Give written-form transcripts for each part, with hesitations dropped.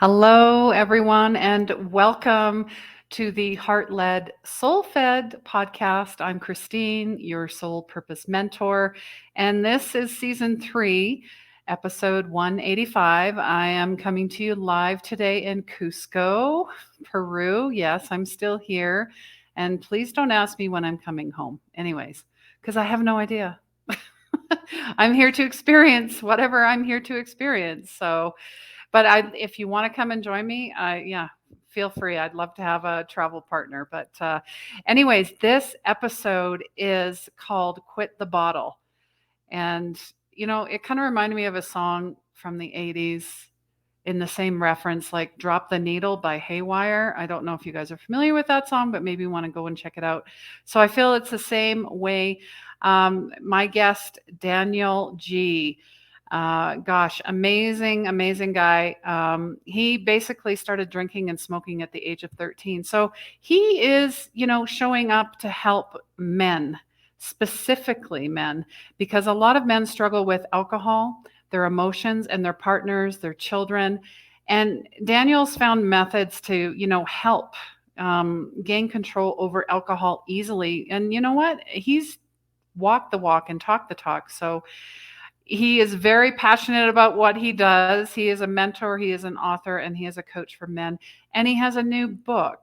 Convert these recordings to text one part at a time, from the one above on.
Hello, everyone, and welcome to the Heart Led Soul Fed podcast. I'm Christine, your soul purpose mentor, and this is season 3, episode 185. I am coming to you live today in Cusco, Peru. Yes, I'm still here, and please don't ask me when I'm coming home, anyways, because I have no idea. I'm here to experience whatever I'm here to experience. If you want to come and join me, yeah, feel free. I'd love to have a travel partner. Anyways, this episode is called "Quit the Bottle," and it kind of reminded me of a song from the '80s in the same reference, like "Drop the Needle" by Haywire. I don't know if you guys are familiar with that song, but maybe you want to go and check it out. So I feel it's the same way. My guest, Daniel G. Gosh, amazing, amazing guy. He basically started drinking and smoking at the age of 13. So he is, showing up to help men, specifically men, because a lot of men struggle with alcohol, their emotions, and their partners, their children. And Daniel's found methods to, help gain control over alcohol easily. And you know what? He's walked the walk and talked the talk. So he is very passionate about what he does. He is a mentor, he is an author, and he is a coach for men. And he has a new book,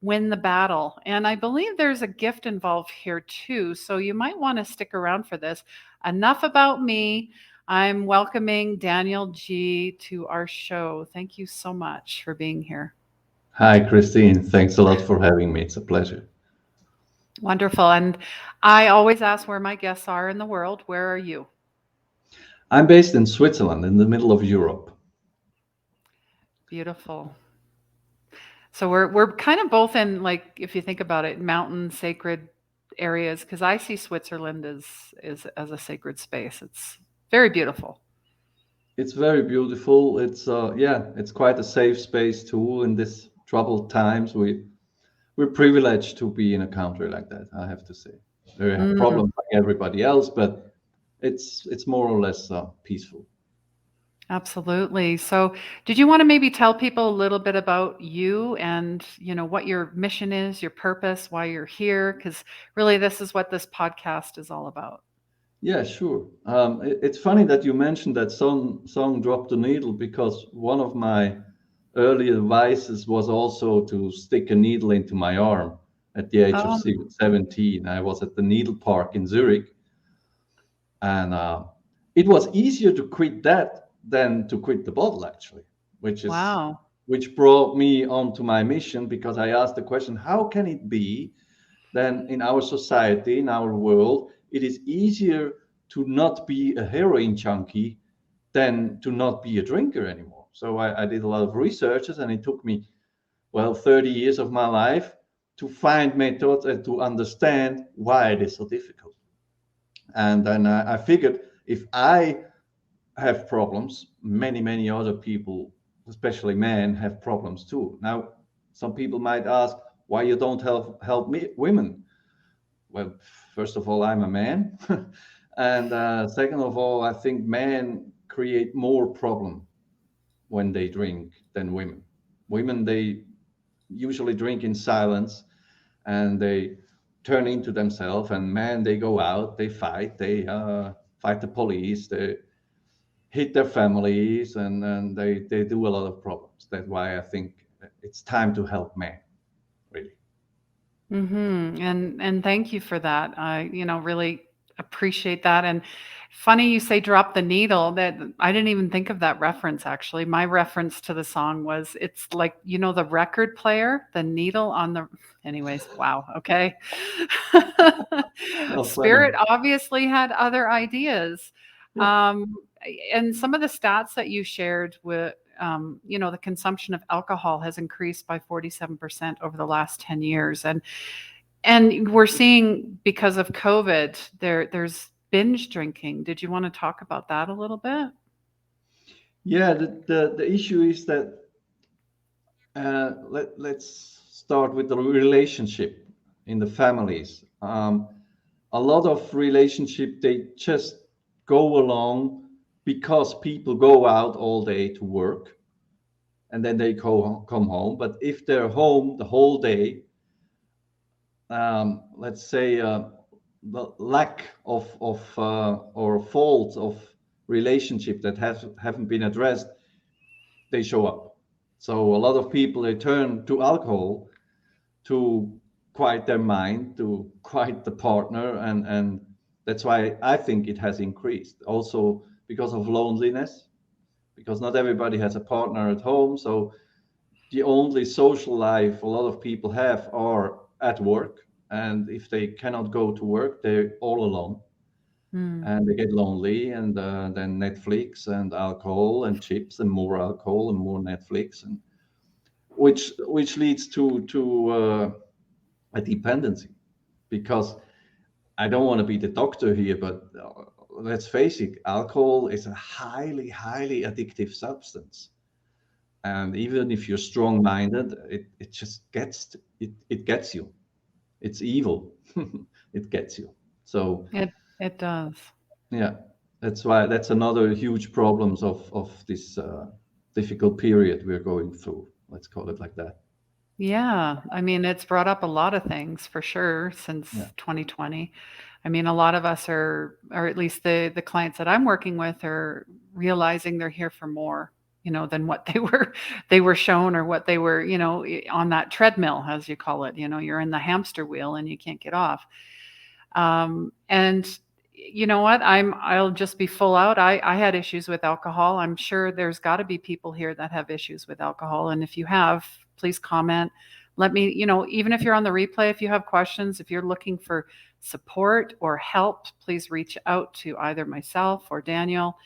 Win the Battle. And I believe there's a gift involved here too. So you might want to stick around for this. Enough about me. I'm welcoming Daniel G to our show. Thank you so much for being here. Hi, Christine. Thanks a lot for having me. It's a pleasure. Wonderful. And I always ask where my guests are in the world. Where are you? I'm based in Switzerland, in the middle of Europe. Beautiful. So we're kind of both in, like, if you think about it, mountain sacred areas, because I see Switzerland as a sacred space. It's very beautiful. It's very beautiful. It's quite a safe space too. In this troubled times, we're privileged to be in a country like that. I have to say, we have Mm, problems like everybody else, but it's more or less peaceful. absolutely. So did you want to maybe tell people a little bit about you and what your mission is, your purpose, why you're here? Because really this is what this podcast is all about. Yeah, sure. It's funny that you mentioned that song "Drop the Needle" because one of my early advices was also to stick a needle into my arm at the age of Oh, 17. I was at the needle park in Zurich, and it was easier to quit that than to quit the bottle, actually, which is wow. which brought me onto my mission because I asked the question, how can it be then in our society, in our world, it is easier to not be a heroin junkie than to not be a drinker anymore. So I did a lot of researches, and it took me, well, 30 years of my life to find methods and to understand why it is so difficult. And then I figured if I have problems, many other people, especially men, have problems too. Now, some people might ask why you don't help me, women. Well, first of all, I'm a man, and second of all, I think men create more problem when they drink than women. Women, they usually drink in silence, and they turn into themselves. And men, they go out, they fight the police, they hit their families, and they do a lot of problems. That's why I think it's time to help men, really. And thank you for that. I, really appreciate that. And funny you say drop the needle. That I didn't even think of that reference actually. My reference to the song was it's like, the record player, the needle on the anyways, wow, okay. Oh, Spirit funny. obviously had other ideas. Yeah. Um, and some of the stats that you shared with the consumption of alcohol has increased by 47% over the last 10 years. And we're seeing because of COVID, there's binge drinking. Did you want to talk about that a little bit? Yeah, the issue is that let's start with the relationship in the families. A lot of relationship, they just go along because people go out all day to work, and then they come home. But if they're home the whole day, let's say the lack of or fault of relationship that haven't been addressed, they show up. So a lot of people, they turn to alcohol to quiet their mind, to quiet the partner, and that's why I think it has increased. Also because of loneliness, because not everybody has a partner at home. So the only social life a lot of people have are at work, and if they cannot go to work, they're all alone, Mm. and they get lonely, and then Netflix and alcohol and chips and more alcohol and more Netflix, and which leads to a dependency. Because I don't want to be the doctor here, but let's face it, alcohol is a highly addictive substance. And even if you're strong-minded, it just it gets you. It's evil. It gets you. So It does. yeah, that's why that's another huge problems of this difficult period we're going through. Let's call it like that. Yeah, I mean, it's brought up a lot of things for sure Yeah, since 2020. I mean, a lot of us are, or at least the clients that I'm working with are realizing they're here for more, than what they were shown or what they were, on that treadmill, as you call it. You're in the hamster wheel and you can't get off. And you know what? I'll just be full out. I had issues with alcohol. I'm sure there's got to be people here that have issues with alcohol. And if you have, please comment. Let me, even if you're on the replay, if you have questions, if you're looking for support or help, please reach out to either myself or Daniel.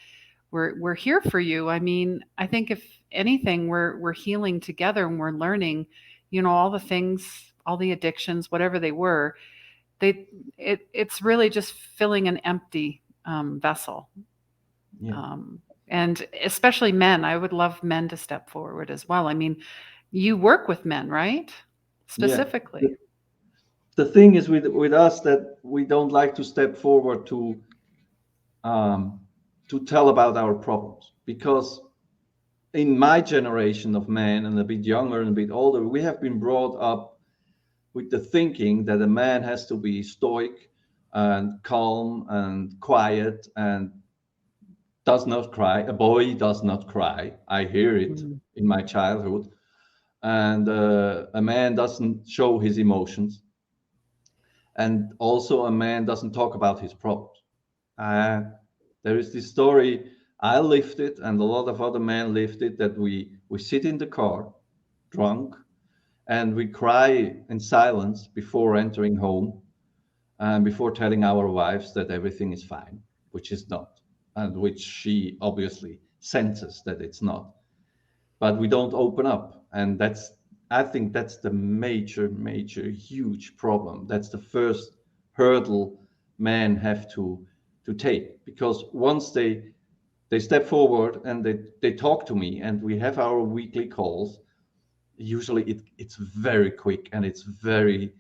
We're here for you. I mean, I think if anything, we're healing together and we're learning, all the things, all the addictions, whatever they were, it's really just filling an empty vessel. yeah, And especially men, I would love men to step forward as well. I mean, you work with men, right? yeah. Specifically. The thing is with us that we don't like to step forward um, to tell about our problems, because in my generation of men and a bit younger and a bit older, we have been brought up with the thinking that a man has to be stoic and calm and quiet and does not cry. A boy does not cry. I hear it Mm. in my childhood. And a man doesn't show his emotions. And also, a man doesn't talk about his problems. Uh, there is this story, I lived it, and a lot of other men lived it, that we sit in the car, drunk, and we cry in silence before entering home and before telling our wives that everything is fine, which is not, and which she obviously senses that it's not. But we don't open up, and I think that's the major huge problem. That's the first hurdle men have to take, because once they step forward and they talk to me and we have our weekly calls, usually it's very quick and it's very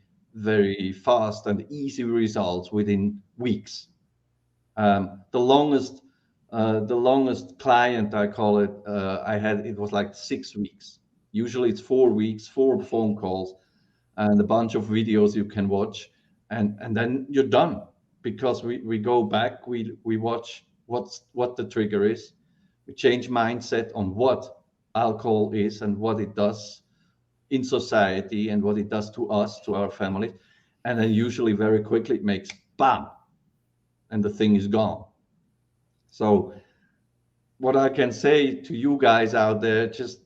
fast and easy results within weeks. The longest client, I call it, I had, it was like 6 weeks. Usually it's 4 weeks, 4 phone calls, and a bunch of videos you can watch, and then you're done, because we go back, we watch what the trigger is, we change mindset on what alcohol is and what it does in society and what it does to us, to our family, and then usually very quickly it makes bam, and the thing is gone. So what I can say to you guys out there, just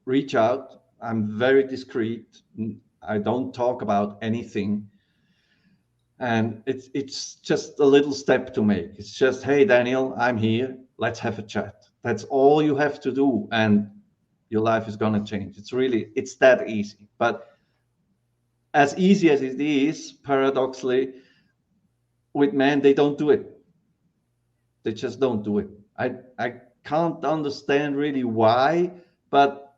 reach out. I'm very discreet. I don't talk about anything. And it's just a little step to make. It's just, hey, Daniel, I'm here. Let's have a chat. That's all you have to do. And your life is going to change. It's that easy. But as easy as it is, paradoxically, with men, they don't do it. They just don't do it. I can't understand really why, but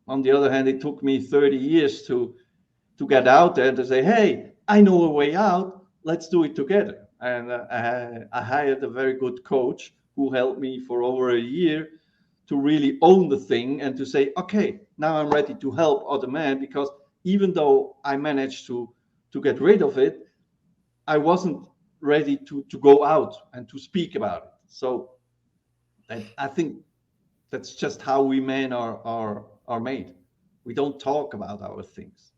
on the other hand, it took me 30 years to get out there to say, hey, I know a way out. Let's do it together. And I hired a very good coach who helped me for over a year to really own the thing and to say, okay, now I'm ready to help other men, because even though I managed to get rid of it, I wasn't ready to go out and to speak about it. So I think that's just how we men are made. We don't talk about our things.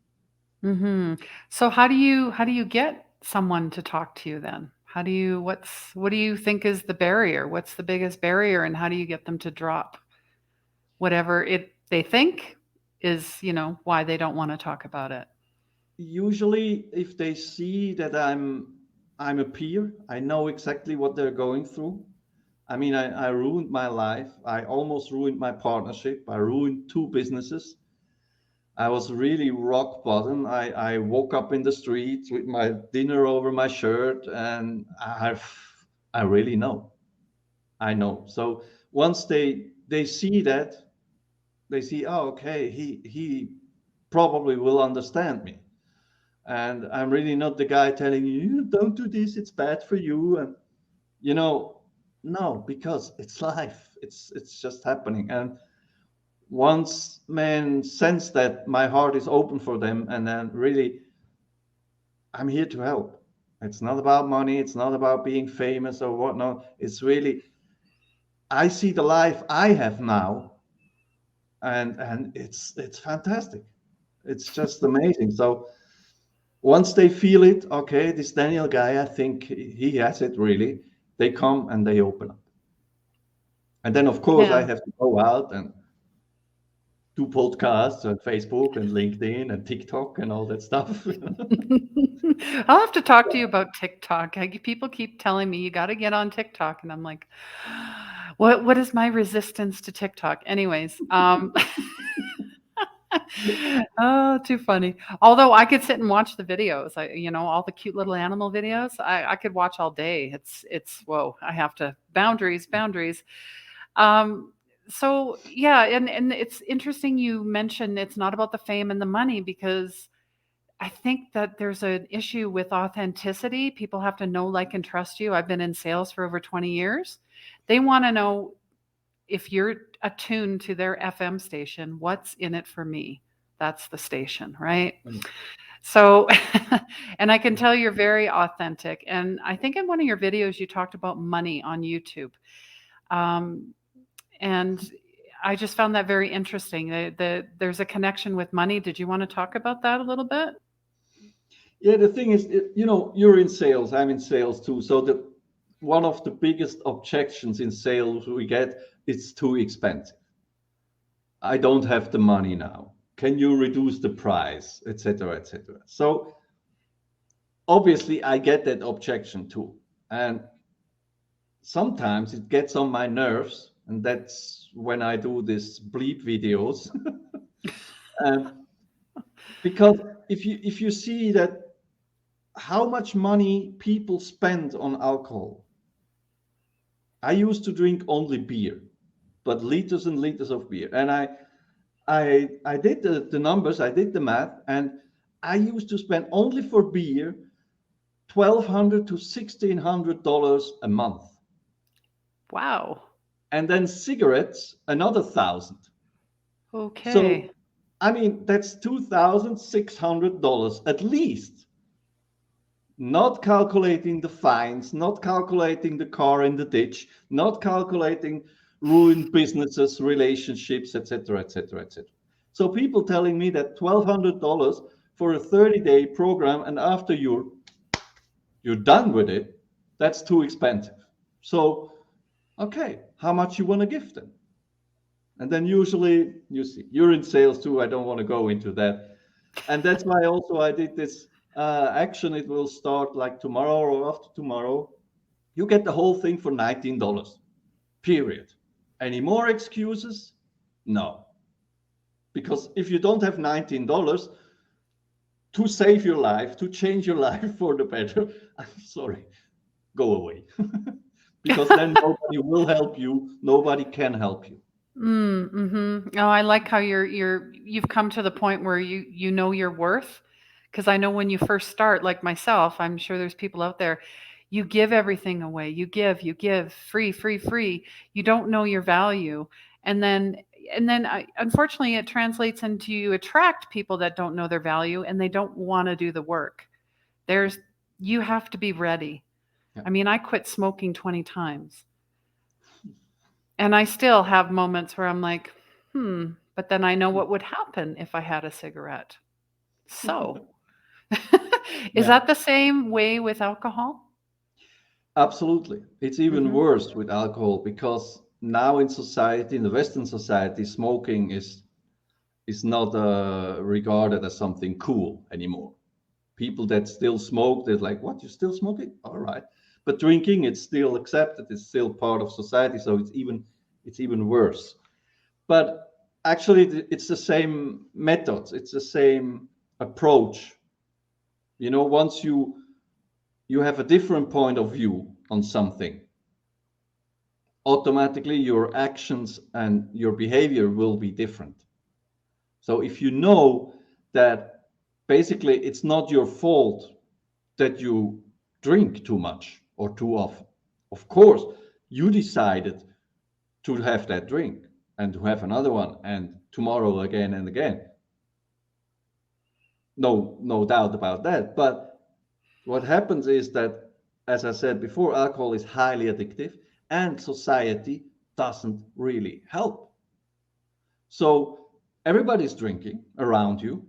Mhm. So how do you get someone to talk to you then? What do you think is the barrier? What's the biggest barrier, and how do you get them to drop whatever it they think is, why they don't want to talk about it? Usually, if they see that I'm a peer, I know exactly what they're going through. I mean, I ruined my life. I almost ruined my partnership. I ruined two businesses. I was really rock bottom. I woke up in the streets with my dinner over my shirt, and I really know. I know. So once they see that, they see, oh, okay, he probably will understand me, and I'm really not the guy telling you, don't do this, it's bad for you, and you know, no, because it's life. It's just happening, and once men sense that my heart is open for them, and then really I'm here to help. It's not about money. It's not about being famous or whatnot. It's really, I see the life I have now, and it's fantastic. It's just amazing. So once they feel it, okay, this Daniel guy, I think he has it really. They come and they open up, and then of course I Yeah. have to go out and do podcasts on Facebook and LinkedIn and TikTok and all that stuff. I'll have to talk to you about TikTok. People keep telling me you got to get on TikTok, and I'm like, what is my resistance to TikTok? Anyways, oh, too funny. Although I could sit and watch the videos, all the cute little animal videos. I could watch all day. It's whoa. I have to boundaries, boundaries. Um, so yeah, and it's interesting you mentioned it's not about the fame and the money, because I think that there's an issue with authenticity. People have to know, like, and trust you. I've been in sales for over 20 years. They want to know if you're attuned to their FM station, what's in it for me? That's the station, right? So, and I can tell you're very authentic. And I think in one of your videos, you talked about money on YouTube. Um, and I just found that very interesting. There's a connection with money. Did you want to talk about that a little bit? Yeah, the thing is, you're in sales. I'm in sales too. So the one of the biggest objections in sales we get, it's too expensive. I don't have the money now. Can you reduce the price, etc., etc. So obviously, I get that objection too, and sometimes it gets on my nerves, and that's when I do these bleep videos. um, because if you see that how much money people spend on alcohol. I used to drink only beer, but liters and liters of beer. And I did the numbers, I did the math, and I used to spend only for beer $1,200 to $1,600 a month. Wow. And then cigarettes, another thousand. Okay. So I mean that's $2,600 at least. Not calculating the fines, not calculating the car in the ditch, not calculating ruined businesses, relationships, etc., etc., etc. So people telling me that $1,200 for a 30-day program, and after you're done with it, that's too expensive. So, okay, how much you want to give them? And then usually you see you're in sales too. I don't want to go into that, and that's why also I did this action. It will start like tomorrow or after tomorrow. You get the whole thing for $19. Period. Any more excuses? No, because if you don't have $19 to save your life, to change your life for the better, I'm sorry, go away. Because then nobody will help you. Nobody can help you. Mhm. Oh, I like how you've come to the point where you know your worth. Because I know when you first start, like myself, I'm sure there's people out there, you give everything away. You give, free, free, free. You don't know your value. And then unfortunately it translates into you attract people that don't know their value and they don't want to do the work. There's You have to be ready. Yeah. I mean, I quit smoking 20 times. And I still have moments where I'm like, but then I know what would happen if I had a cigarette. So, is Yeah. that the same way with alcohol? Absolutely. It's even Mhm. worse with alcohol because now in society, in the Western society, smoking is not regarded as something cool anymore. People that still smoke, they're like, "What? You still smoking? All right." But drinking, it's still accepted. It's still part of society, so it's even worse. But actually, it's the same methods. It's the same approach. Once you have a different point of view on something, automatically your actions and your behavior will be different. So if you know that basically it's not your fault that you drink too much or too often, of course, you decided to have that drink and to have another one and tomorrow again and again. No doubt about that. But what happens is that, as I said before, alcohol is highly addictive and society doesn't really help. So everybody's drinking around you.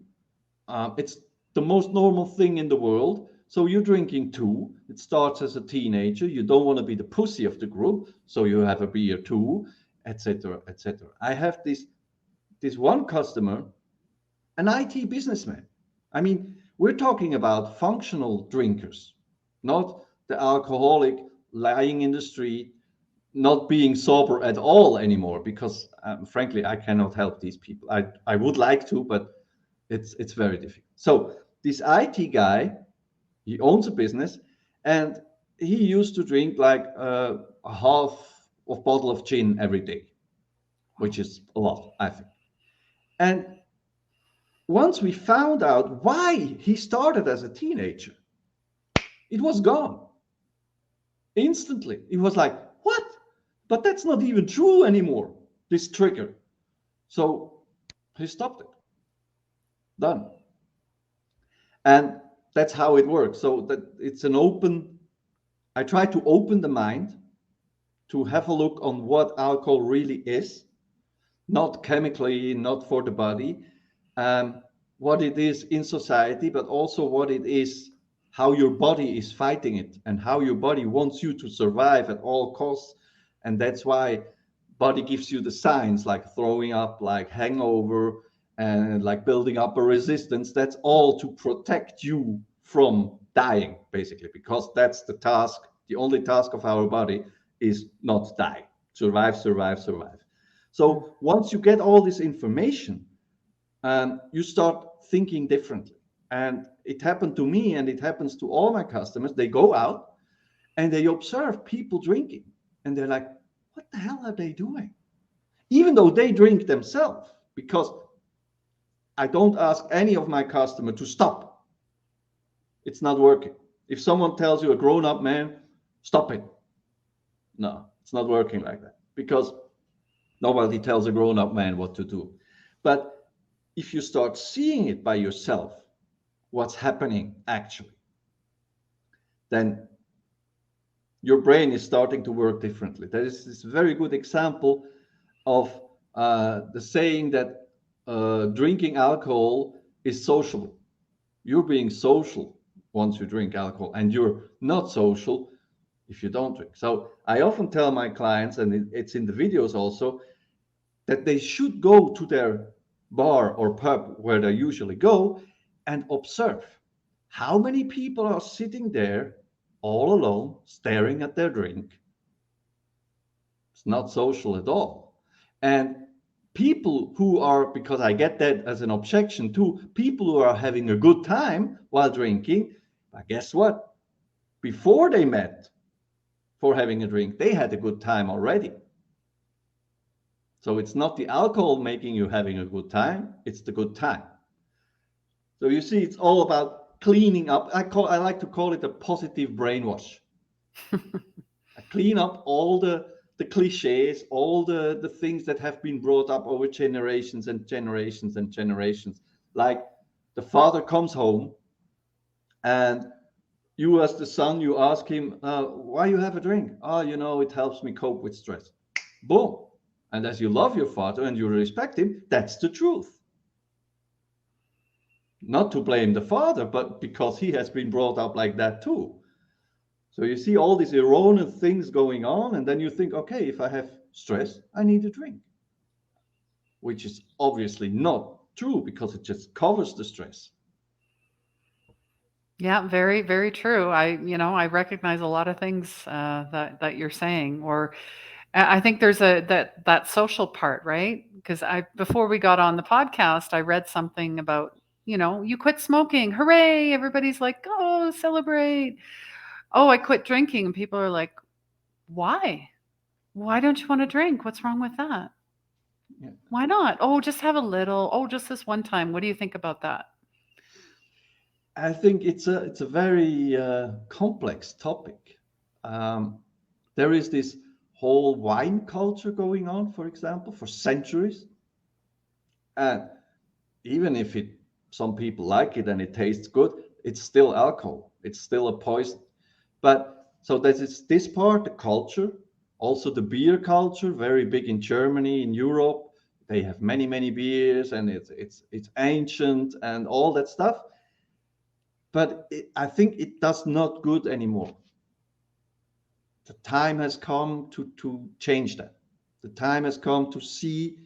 It's the most normal thing in the world. So you're drinking too. It starts as a teenager. You don't want to be the pussy of the group, so you have a beer too, etc., etc. I have this one customer, an IT businessman. I mean, we're talking about functional drinkers, not the alcoholic lying in the street, not being sober at all anymore. Because frankly, I cannot help these people. I would like to, but it's very difficult. So this IT guy, he owns a business, and he used to drink like a half of bottle of gin every day, which is a lot, I think. And once we found out why he started as a teenager, it was gone instantly. It was like, what? But that's not even true anymore, this trigger. So he stopped it. Done. And that's how it works. So that it's an open, I try to open the mind to have a look on what alcohol really is, not chemically, not for the body, um, what it is in society, but also what it is, how your body is fighting it, and how your body wants you to survive at all costs. And that's why body gives you the signs like throwing up, like hangover, and like building up a resistance. That's all to protect you from dying, basically, because that's the task. The only task of our body is not die, survive, survive, survive. Mm. So once you get all this information, you start thinking differently. And it happened to me, and it happens to all my customers. They go out and they observe people drinking, and they're like, what the hell are they doing? Even though they drink themselves, because I don't ask any of my customer to stop. It's not working. If someone tells you, a grown-up man, stop it. No, it's not working like that, because nobody tells a grown-up man what to do. But if you start seeing it by yourself, what's happening actually, then your brain is starting to work differently. There is this very good example of the saying that drinking alcohol is social. You're being social once you drink alcohol, and you're not social if you don't drink. So I often tell my clients, and it's in the videos also, that they should go to their bar or pub where they usually go and observe how many people are sitting there all alone staring at their drink. It's not social at all. And people who are, because I get that as an objection too, people who are having a good time while drinking, but guess what? Before they met for having a drink, they had a good time already. So it's not the alcohol making you having a good time, it's the good time. So you see, it's all about cleaning up. I like to call it a positive brainwash. I clean up all the cliches, all the things that have been brought up over generations and generations and generations. Like the father comes home, and you as the son, you ask him, why you have a drink? Oh, it helps me cope with stress. Boom. And as you love your father and you respect him, that's the truth. Not to blame the father, but because he has been brought up like that too. So you see all these erroneous things going on, and then you think, okay, if I have stress, I need a drink, which is obviously not true because it just covers the stress. Yeah, very, very true. I recognize a lot of things that you're saying. Or I think there's that social part, right? Because I before we got on the podcast, I read something about you quit smoking, hooray! Everybody's like, oh, celebrate. Oh, I quit drinking, and people are like, why? Why don't you want to drink? What's wrong with that? Yeah. Why not? Oh, just have a little. Oh, just this one time. What do you think about that? I think it's a very complex topic. Um, there is this whole wine culture going on, for example, for centuries, and even if some people like it and it tastes good, it's still alcohol. It's still a poison. But so there's this part, the culture, also the beer culture, very big in Germany, in Europe. They have many, many beers, and it's ancient and all that stuff. But I think it does not good anymore. The time has come to change that. The time has come to see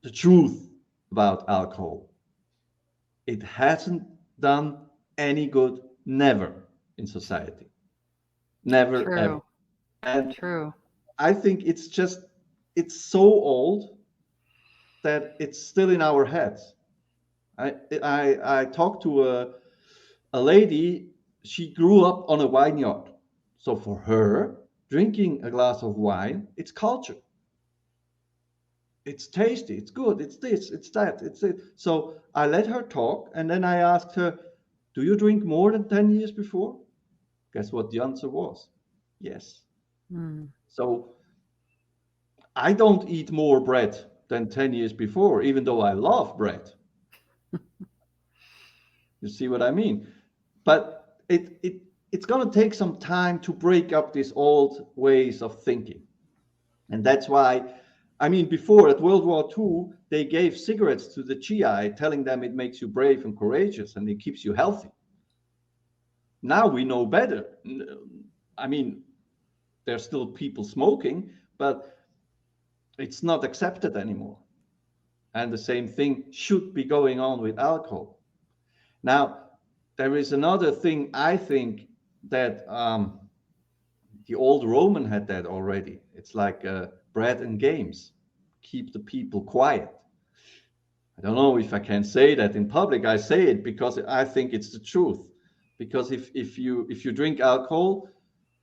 the truth about alcohol. It hasn't done any good, never in society, never ever. True. And True. I think it's so old that it's still in our heads. I talked to a lady. She grew up on a vineyard, so for her, drinking a glass of wine, it's culture. It's tasty, it's good, it's this, it's that, it's it. So I let her talk, and then I asked her, do you drink more than 10 years before? Guess what the answer was? Yes. Mm. So I don't eat more bread than 10 years before, even though I love bread. You see what I mean? But it's going to take some time to break up these old ways of thinking. And that's why, I mean, before at World War II, they gave cigarettes to the GI, telling them it makes you brave and courageous and it keeps you healthy. Now we know better. I mean, there's still people smoking, but it's not accepted anymore. And the same thing should be going on with alcohol. Now, there is another thing I think that the old Roman had that already. It's like bread and games, keep the people quiet. I don't know if I can say that in public. I say it because I think it's the truth. Because if you drink alcohol,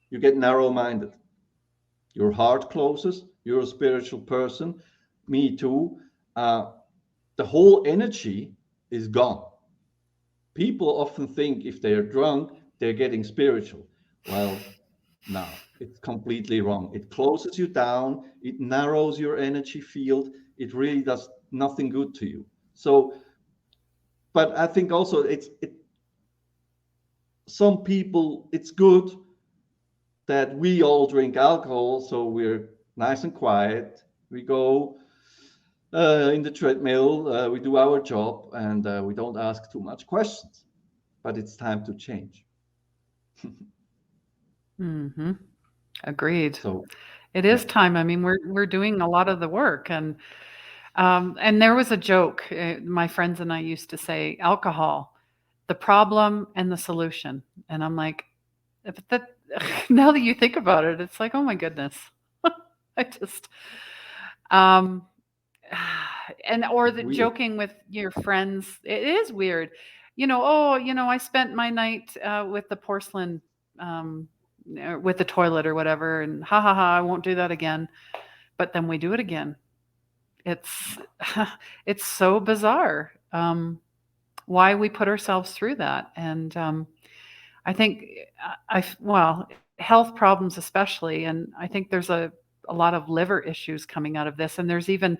you get narrow-minded. Your heart closes. You're a spiritual person. Me too. The whole energy is gone. People often think if they're drunk, they're getting spiritual. Well, no, it's completely wrong. It closes you down, it narrows your energy field, it really does nothing good to you. So, but I think also some people it's good that we all drink alcohol, so we're nice and quiet. We go in the treadmill, we do our job, and we don't ask too much questions. But it's time to change. Hmm. Agreed. So, It yeah. is time. I mean, we're doing a lot of the work, and there was a joke my friends and I used to say, alcohol, the problem and the solution. And I'm like, but that now that you think about it, it's like, oh my goodness. I just um and or It's the weird. joking with your friends, it is weird. Oh, I spent my night with the porcelain um with the toilet or whatever, and ha ha ha, I won't do that again. But then we do it again. It's it's so bizarre, why we put ourselves through that. And I think well, health problems, especially. And I think there's a lot of liver issues coming out of this. And there's even,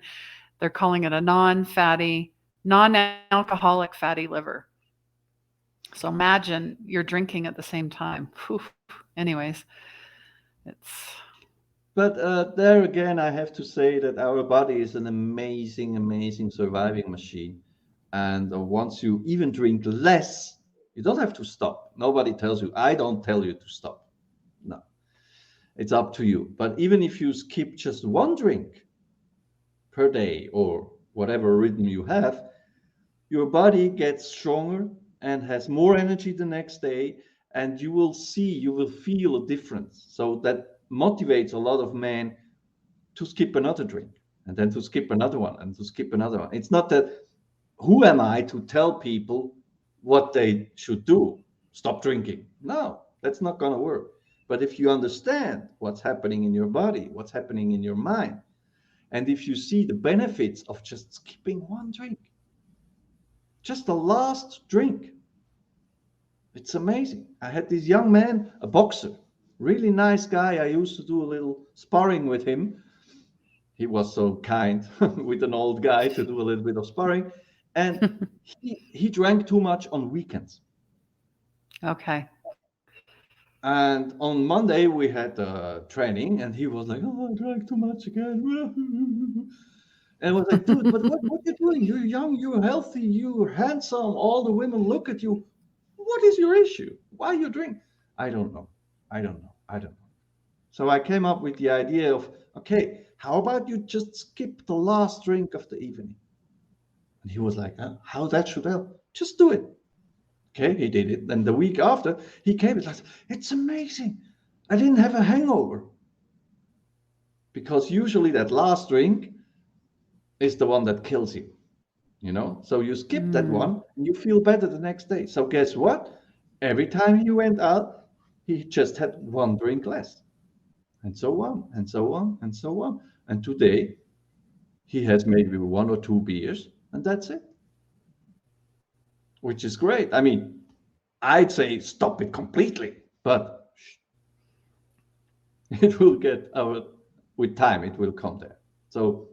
they're calling it a non-alcoholic fatty liver. So imagine you're drinking at the same time. Whew. Anyways, it's, But there again, I have to say that our body is an amazing, amazing surviving machine. And once you even drink less, you don't have to stop. Nobody tells you. I don't tell you to stop. No, it's up to you. But even if you skip just one drink per day or whatever rhythm you have, your body gets stronger and has more energy the next day. And you will see, you will feel a difference. So that motivates a lot of men to skip another drink and then to skip another one and to skip another one. It's not that who am I to tell people what they should do? Stop drinking. No, that's not going to work. But if you understand what's happening in your body, what's happening in your mind, and if you see the benefits of just skipping one drink, just the last drink, it's amazing. I had this young man, a boxer, really nice guy. I used to do a little sparring with him. He was so kind with an old guy to do a little bit of sparring. And he drank too much on weekends. okay. And on Monday we had training, and he was like, "Oh, I drank too much again." And I was like, "Dude, but what are you doing? You're young, you're healthy, you're handsome. All the women look at you. What is your issue? Why you drink?" I don't know. I don't know. I don't know. So I came up with the idea of, okay, how about you just skip the last drink of the evening? And he was like, how that should help? Just do it. Okay, he did it. And the week after, he came and like, it's amazing. I didn't have a hangover. Because usually that last drink is the one that kills you, you know? So you skip that Mm, one and you feel better the next day. So guess what? Every time he went out, he just had one drink less. And so on, and so on, and so on. And today, he has maybe one or two beers, and that's it, which is great. I mean, I'd say stop it completely, but it will get our, with time, it will come there. So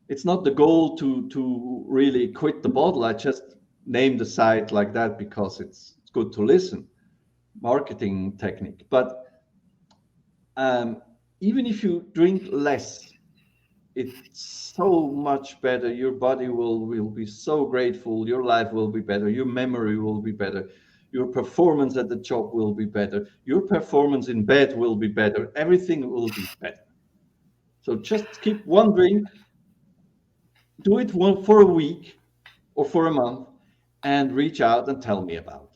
it's not the goal to really quit the bottle. I just named the site like that because it's good to listen, marketing technique. But um, even if you drink less, it's so much better. Your body will be so grateful. Your life will be better. Your memory will be better. Your performance at the job will be better. Your performance in bed will be better. Everything will be better. So just keep one drink, do it one for a week or for a month, and reach out and tell me about it.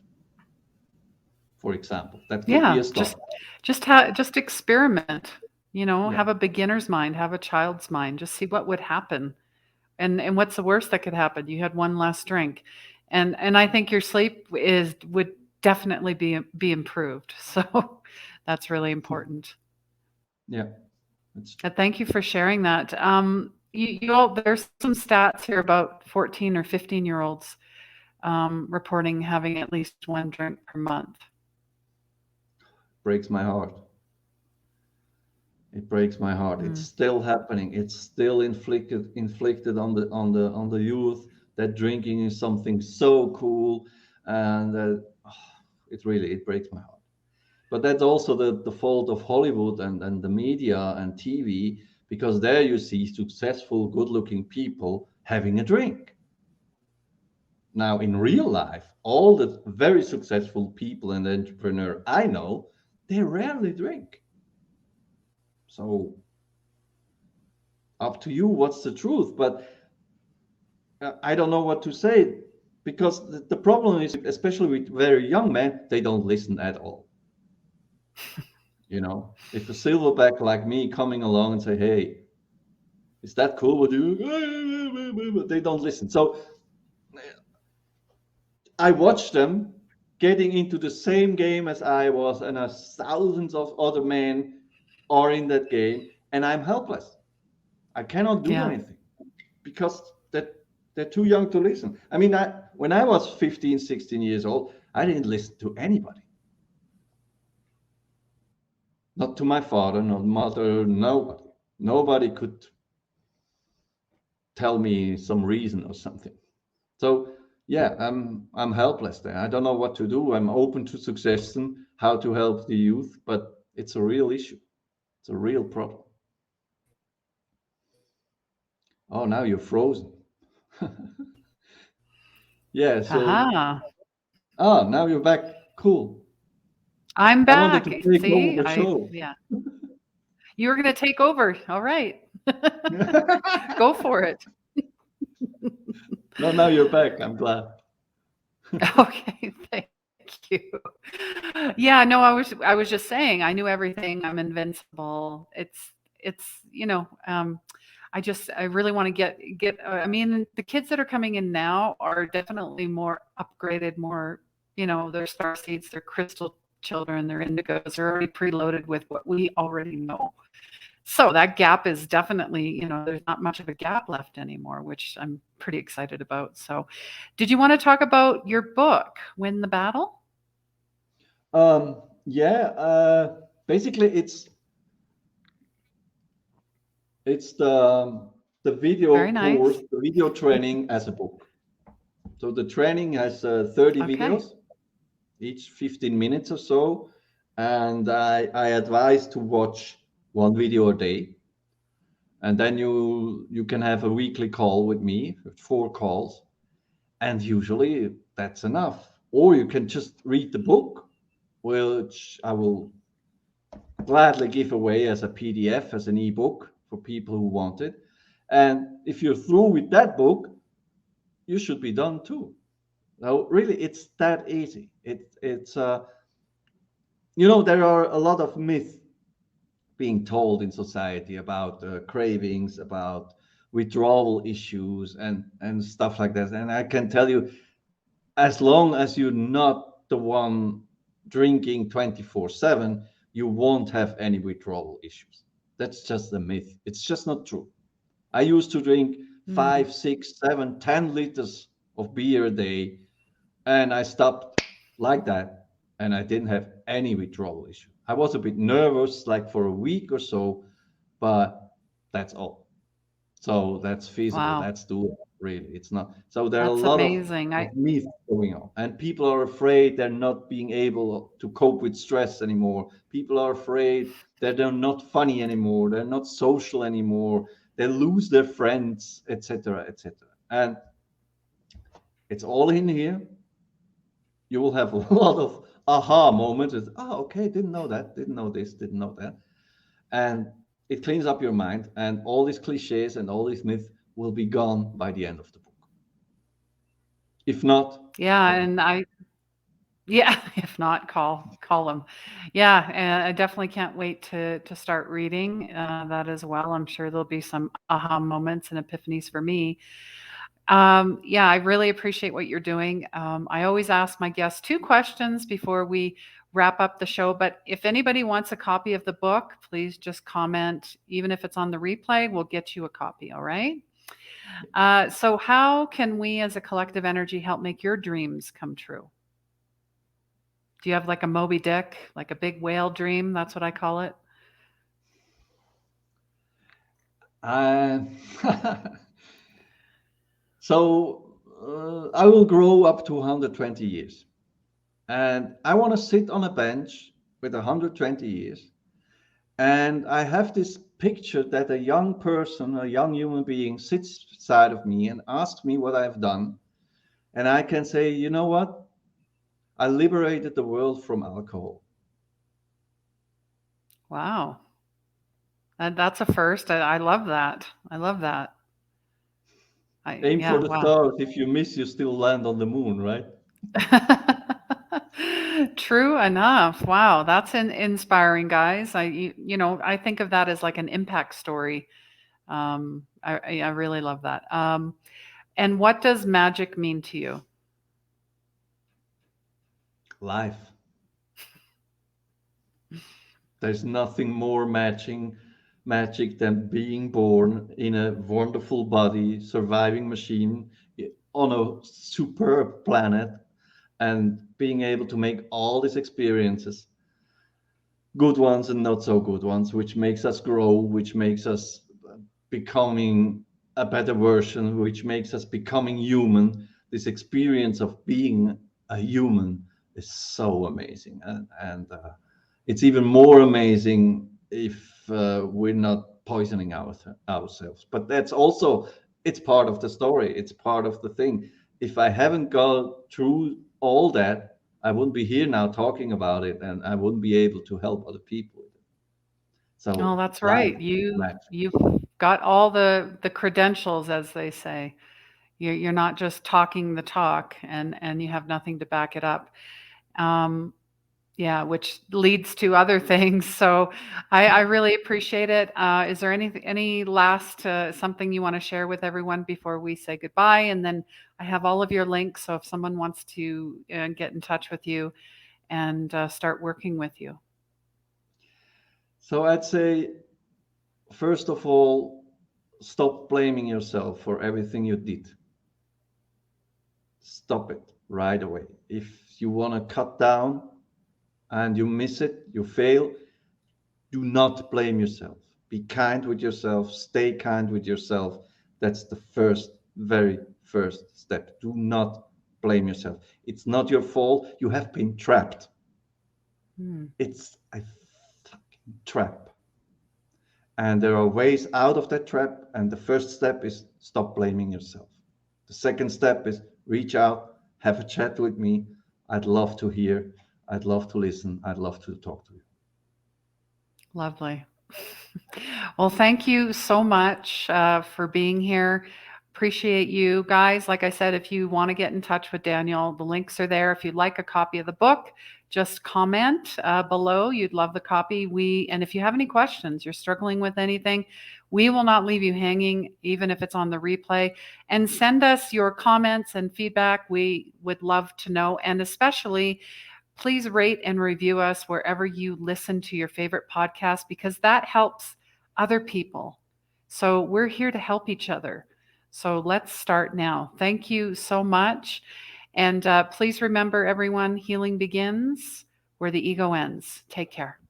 For example, that could be yeah, a start. just experiment. Yeah. Have a beginner's mind, have a child's mind. Just see what would happen. And what's the worst that could happen? You had one less drink, and I think your sleep is would definitely be improved. So that's really important. Yeah. It's And thank you for sharing that. You all, there's some stats here about 14 or 15-year-olds reporting having at least one drink per month. breaks my heart. It breaks my heart. It's Mm, still happening. It's still inflicted on the youth that drinking is something so cool, and it breaks my heart. But that's also the fault of Hollywood and the media and TV, because there you see successful, good-looking people having a drink. Now, in real life, all the very successful people and entrepreneur I know, they rarely drink. So up to you, what's the truth? But I don't know what to say, because the problem is, especially with very young men, they don't listen at all. You know, if a silverback like me coming along and say, "Hey, is that cool with you?" They don't listen. So I watch them getting into the same game as I was, and as thousands of other men are in that game, and I'm helpless. I cannot do yeah. anything because they're too young to listen. I mean, when I was 15, 16 years old, I didn't listen to anybody. Not to my father, not mother, nobody. Nobody could tell me some reason or something. So yeah, I'm helpless there. I don't know what to do. I'm open to suggestion how to help the youth, but it's a real issue. It's a real problem. Oh, now you're frozen. Yeah, so Aha. now you're back. Cool. I'm I wanted back. to take over See, the show. yeah. You were going to take over. All right. No, Go for it. now you're back. I'm glad. Okay, thank you. Yeah, no, I was just saying I knew everything. I'm invincible. It's I really want to get I mean, the kids that are coming in now are definitely more upgraded, more, they're star seeds, they're crystal children, they're indigos, they're already preloaded with what we already know. So that gap is definitely, there's not much of a gap left anymore, which I'm pretty excited about. So, did you want to talk about your book, Win the Battle? Yeah, basically it's the video Very course, nice. the video training as a book. So the training has 30 Okay. videos, each 15 minutes or so, and I advise to watch one video a day, and then you can have a weekly call with me, 4 calls, and usually that's enough. Or you can just read the book, which I will gladly give away as a PDF, as an ebook for people who want it. And if you're through with that book, you should be done too. Now, really, it's that easy. There are a lot of myths being told in society about cravings, about withdrawal issues, and stuff like that. And I can tell you, as long as you're not the one drinking 24/7, you won't have any withdrawal issues. That's just a myth. It's just not true. I used to drink Mm, 5, 6, 7, 10 liters of beer a day, and I stopped like that, and I didn't have any withdrawal issue. I was a bit nervous, like for a week or so, but that's all. So that's feasible. wow, That's doable. Really, it's not. So there are a that's lot amazing. of myths going on, and people are afraid they're not being able to cope with stress anymore. People are afraid that they're not funny anymore. They're not social anymore. They lose their friends, etc., etc. And it's all in here. You will have a lot of aha moments. It's, oh, okay, didn't know that, didn't know this, didn't know that. And it cleans up your mind, and all these cliches and all these myths will be gone by the end of the book. If not, Yeah, call me. and yeah, if not, call them. Yeah, and I definitely can't wait to start reading that as well. I'm sure there'll be some aha moments and epiphanies for me. Yeah, I really appreciate what you're doing. I always ask my guests two questions before we wrap up the show. But if anybody wants a copy of the book, please just comment. Even if it's on the replay, we'll get you a copy. All right. So, how can we as a collective energy help make your dreams come true? Do you have like a Moby Dick, like a big whale dream? That's what I call it. Uh, I will grow up to 120 years. And I want to sit on a bench with 120 years. And I have this picture that a young person, a young human being, sits beside of me and asks me what I've done. And I can say, you know what? I liberated the world from alcohol. Wow. That's a first. I love that. I love that. Aim for Yeah, the wow. stars. If you miss, you still land on the moon, right? True enough. Wow, that's inspiring, guys. I think of that as like an impact story. I really love that. And what does magic mean to you? Life. There's nothing more magic than being born in a wonderful body, surviving machine on a superb planet, and being able to make all these experiences. good ones and not so good ones, which makes us grow, which makes us becoming a better version, which makes us becoming human. This experience of being a human is so amazing, and it's even more amazing if we're not poisoning ourselves. But that's also, it's part of the story. It's part of the thing. If I haven't gone through all that, I wouldn't be here now talking about it, and I wouldn't be able to help other people. Oh, So that's life right. is You've magic. you've got all the credentials, as they say. You're not just talking the talk, and you have nothing to back it up. Um, yeah, which leads to other things. So I really appreciate it. Is there any last something you want to share with everyone before we say goodbye? And then I have all of your links. So if someone wants to get in touch with you and start working with you. So I'd say, first of all, stop blaming yourself for everything you did. Stop it right away. If you want to cut down and you miss it, you fail, do not blame yourself. Be kind with yourself, stay kind with yourself. That's the very first step. Do not blame yourself. It's not your fault. You have been trapped. Hmm. It's a fucking trap. And there are ways out of that trap. And the first step is stop blaming yourself. The second step is reach out, have a chat with me. I'd love to hear. I'd love to listen. I'd love to talk to you. Lovely. Well, thank you so much for being here. Appreciate you guys. Like I said, if you want to get in touch with Daniel, the links are there. If you'd like a copy of the book, just comment below. You'd love the copy. And if you have any questions, you're struggling with anything, we will not leave you hanging, even if it's on the replay. And send us your comments and feedback. We would love to know. And especially, please rate and review us wherever you listen to your favorite podcast because that helps other people. So we're here to help each other. So let's start now. Thank you so much. And please remember, everyone, healing begins where the ego ends. Take care.